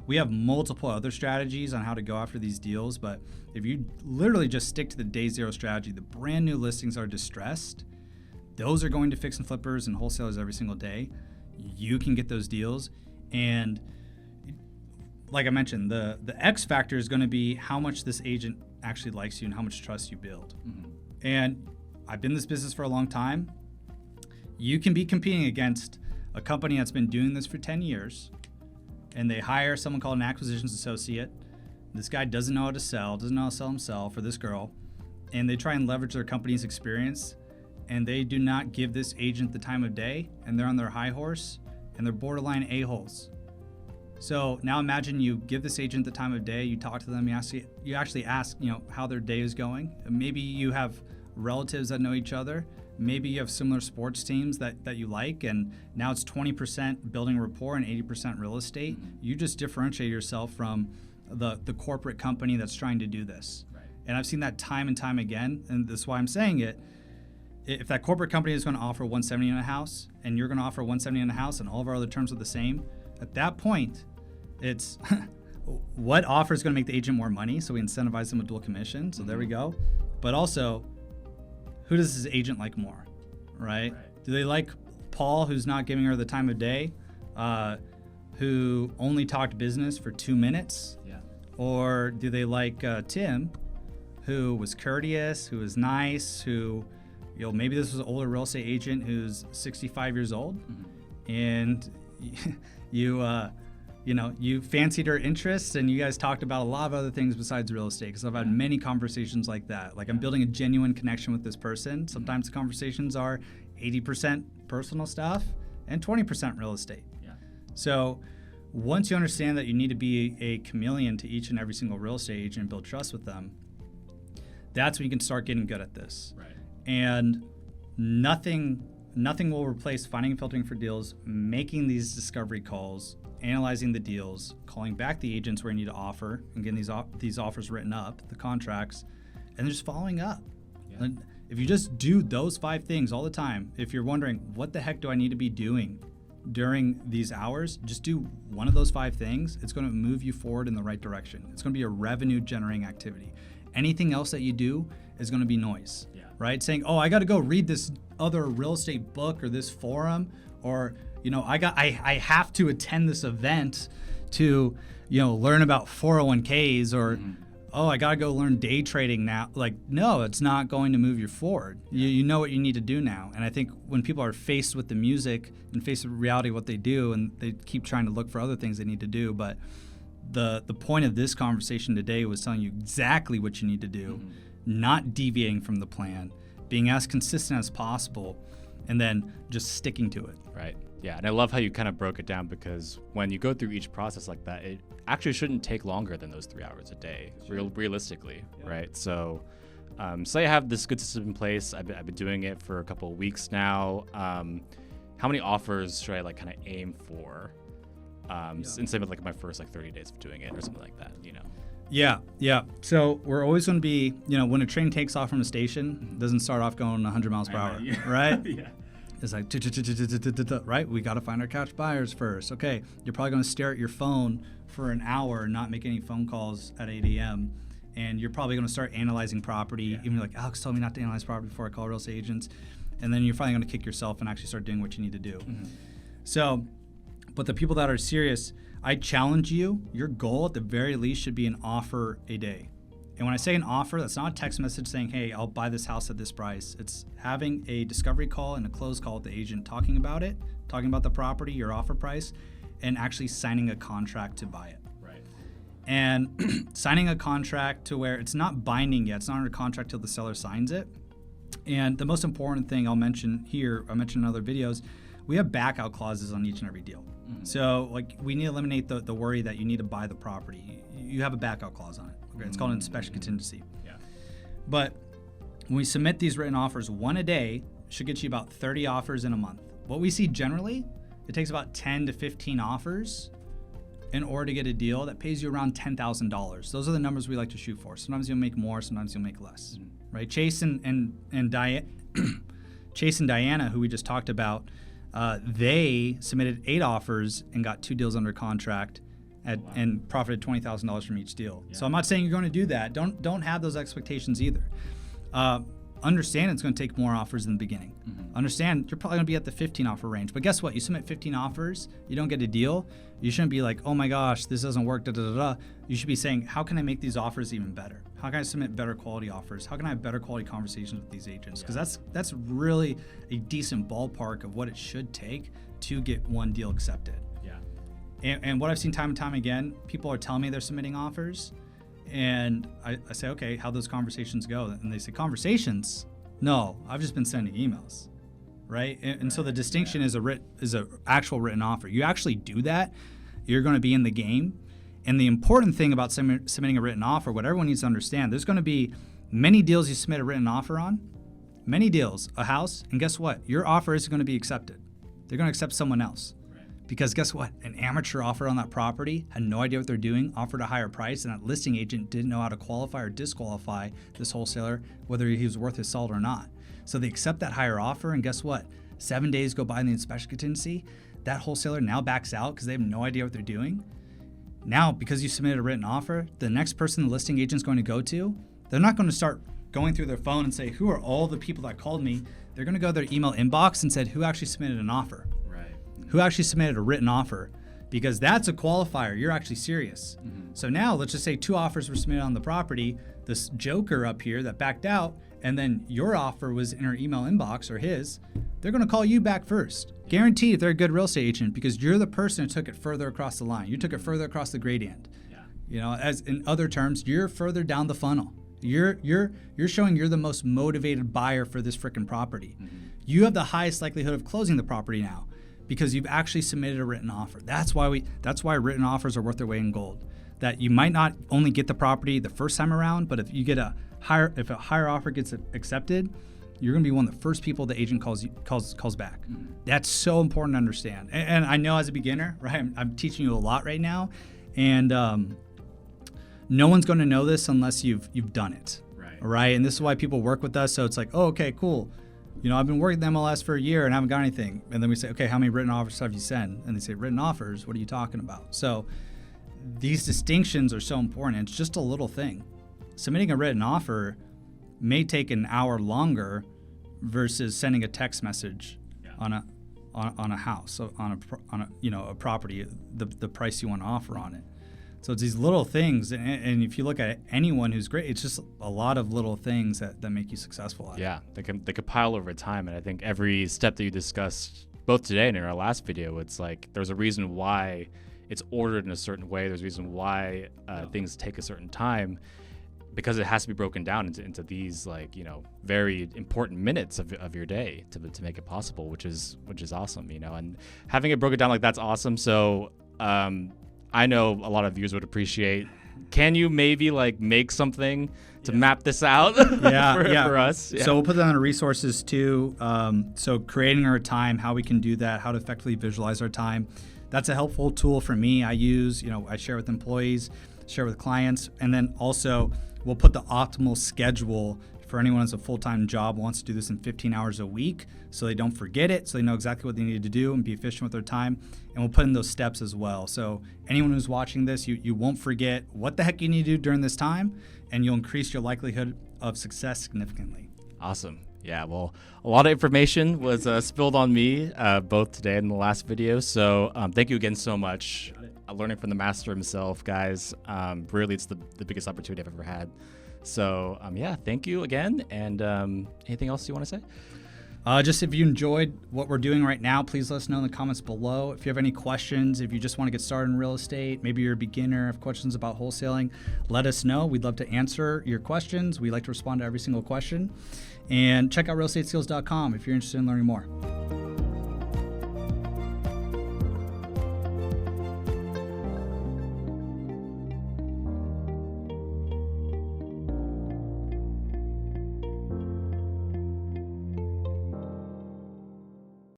We have multiple other strategies on how to go after these deals, but if you literally just stick to the day zero strategy, the brand new listings are distressed. Those are going to fix and flippers and wholesalers every single day. You can get those deals. And like I mentioned, the X factor is going to be how much this agent actually likes you and how much trust you build. Mm-hmm. And I've been in this business for a long time. You can be competing against a company that's been doing this for 10 years, and they hire someone called an acquisitions associate. This guy doesn't know how to sell, doesn't know how to sell himself, or this girl, and they try and leverage their company's experience, and they do not give this agent the time of day, and they're on their high horse, and they're borderline a-holes. So now imagine you give this agent the time of day, you talk to them, you actually ask, how their day is going. Maybe you have relatives that know each other. Maybe you have similar sports teams that you like, and now it's 20% building rapport and 80% real estate. You just differentiate yourself from the corporate company that's trying to do this. Right. And I've seen that time and time again, and this is why I'm saying it. If that corporate company is going to offer 170 in a house, and you're going to offer 170 in a house, and all of our other terms are the same, at that point, it's what offer is going to make the agent more money, so we incentivize them with dual commission. So there we go. But also, who does this agent like more, right? Do they like Paul, who's not giving her the time of day, who only talked business for 2 minutes? Yeah. Or do they like Tim, who was courteous, who was nice, who, maybe this was an older real estate agent who's 65 years old, and you fancied her interests, and you guys talked about a lot of other things besides real estate, because I've had many conversations like that. Like, I'm building a genuine connection with this person. Sometimes the conversations are 80% personal stuff and 20% real estate. Yeah. So once you understand that you need to be a chameleon to each and every single real estate agent and build trust with them, that's when you can start getting good at this. Right. And nothing will replace finding and filtering for deals, making these discovery calls, analyzing the deals, calling back the agents where you need to offer, and getting these offers written up, the contracts, and then just following up. Yeah. And if you just do those 5 things all the time, if you're wondering, what the heck do I need to be doing during these hours, just do one of those 5 things. It's going to move you forward in the right direction. It's going to be a revenue generating activity. Anything else that you do is going to be noise, right? Saying, I got to go read this other real estate book or this forum, or I have to attend this event to, learn about 401ks, or, I got to go learn day trading now. Like, no, it's not going to move you forward. You know what you need to do now. And I think when people are faced with the music and faced with reality of what they do, and they keep trying to look for other things they need to do, but the point of this conversation today was telling you exactly what you need to do, not deviating from the plan, being as consistent as possible, and then just sticking to it. Right. Yeah, and I love how you kind of broke it down, because when you go through each process like that, it actually shouldn't take longer than those 3 hours a day, realistically, right? So say I have this good system in place. I've been doing it for a couple of weeks now. How many offers should I kind of aim for? And same with my first 30 days of doing it or something like that, Yeah. So we're always going to be, when a train takes off from a station, it doesn't start off going 100 miles per hour, right? Yeah. It's like, right? We got to find our cash buyers first. Okay, you're probably going to stare at your phone for an hour and not make any phone calls at 8 a.m. And you're probably going to start analyzing property. Even like, Alex told me not to analyze property before I call real estate agents. And then you're finally going to kick yourself and actually start doing what you need to do. So, but the people that are serious, I challenge you, your goal at the very least should be an offer a day. And when I say an offer, that's not a text message saying, hey, I'll buy this house at this price. It's having a discovery call and a close call with the agent, talking about it, talking about the property, your offer price, and actually signing a contract to buy it. Right. And signing a contract to where it's not binding yet. It's not under contract till the seller signs it. And the most important thing I'll mention here, I mentioned in other videos, we have back out clauses on each and every deal. So we need to eliminate the worry that you need to buy the property. You have a back out clause on it. Okay? It's called an inspection contingency. Yeah. But when we submit these written offers, 1 a day should get you about 30 offers in a month. What we see generally, it takes about 10 to 15 offers in order to get a deal that pays you around $10,000. Those are the numbers we like to shoot for. Sometimes you'll make more, sometimes you'll make less. Right? Chase and Diana, who we just talked about, they submitted 8 offers and got 2 deals under contract. and profited $20,000 from each deal. So I'm not saying you're going to do that. Don't have those expectations either. Understand it's going to take more offers in the beginning. Understand you're probably going to be at the 15 offer range. But guess what? You submit 15 offers, you don't get a deal. You shouldn't be like, oh my gosh, this doesn't work, da da da da. You should be saying, how can I make these offers even better? How can I submit better quality offers? How can I have better quality conversations with these agents? Because that's really a decent ballpark of what it should take to get one deal accepted. And what I've seen time and time again, people are telling me they're submitting offers, and I say, okay, how those conversations go? And they say, conversations? No, I've just been sending emails, right? And so the distinction is a actual written offer. You actually do that, you're going to be in the game. And the important thing about submitting a written offer, what everyone needs to understand, there's going to be many deals you submit a written offer on, many deals, a house, and guess what? Your offer isn't going to be accepted. They're going to accept someone else. Because guess what? An amateur offer on that property had no idea what they're doing, offered a higher price, and that listing agent didn't know how to qualify or disqualify this wholesaler, whether he was worth his salt or not. So they accept that higher offer, and guess what? 7 days go by in the inspection contingency. That wholesaler now backs out because they have no idea what they're doing. Now, because you submitted a written offer, the next person the listing agent's going to go to, they're not going to start going through their phone and say, who are all the people that called me? They're going to go to their email inbox and said, who actually submitted an offer? Who actually submitted a written offer, because that's a qualifier. You're actually serious. So now let's just say 2 offers were submitted on the property, this joker up here that backed out, and then your offer was in her email inbox or his, they're going to call you back first. Guaranteed if they're a good real estate agent, because you're the person who took it further across the line. You took it further across the gradient. You know, as in other terms, you're further down the funnel. You're showing you're the most motivated buyer for this freaking property. You have the highest likelihood of closing the property now, because you've actually submitted a written offer. That's why written offers are worth their weight in gold. That you might not only get the property the first time around, but if you get a higher offer gets accepted, you're gonna be one of the first people the agent calls back. That's so important to understand. And I know as a beginner, right, I'm teaching you a lot right now, and no one's gonna know this unless you've done it, right? And this is why people work with us. So it's like, oh, okay, cool. You know, I've been working with MLS for a year and haven't got anything. And then we say, okay, how many written offers have you sent? And they say, written offers? What are you talking about? So these distinctions are so important. It's just a little thing. Submitting a written offer may take an hour longer versus sending a text message on a house, on a property, the price you want to offer on it. So it's these little things, and if you look at anyone who's great, it's just a lot of little things that make you successful at it. They can pile over time, and I think every step that you discussed, both today and in our last video, it's like there's a reason why it's ordered in a certain way. There's a reason why things take a certain time, because it has to be broken down into these, like, you know, very important minutes of your day to make it possible, which is awesome, you know. And having it broken down like that's awesome. So I know a lot of viewers would appreciate. Can you maybe like make something to map this out for us? So we'll put that on our resources too. So creating our time, how we can do that, how to effectively visualize our time. That's a helpful tool for me. I use, I share with employees, share with clients, and then also we'll put the optimal schedule for anyone who has a full-time job, wants to do this in 15 hours a week, so they don't forget it, so they know exactly what they need to do and be efficient with their time. And we'll put in those steps as well. So anyone who's watching this, you won't forget what the heck you need to do during this time, and you'll increase your likelihood of success significantly. Awesome. Yeah, well, a lot of information was spilled on me both today and in the last video. So thank you again so much. Learning from the master himself, guys. Really, it's the biggest opportunity I've ever had. So thank you again. And anything else you want to say? Just if you enjoyed what we're doing right now, please let us know in the comments below. If you have any questions, if you just want to get started in real estate, maybe you're a beginner, have questions about wholesaling, let us know. We'd love to answer your questions. We like to respond to every single question. And check out realestateskills.com if you're interested in learning more.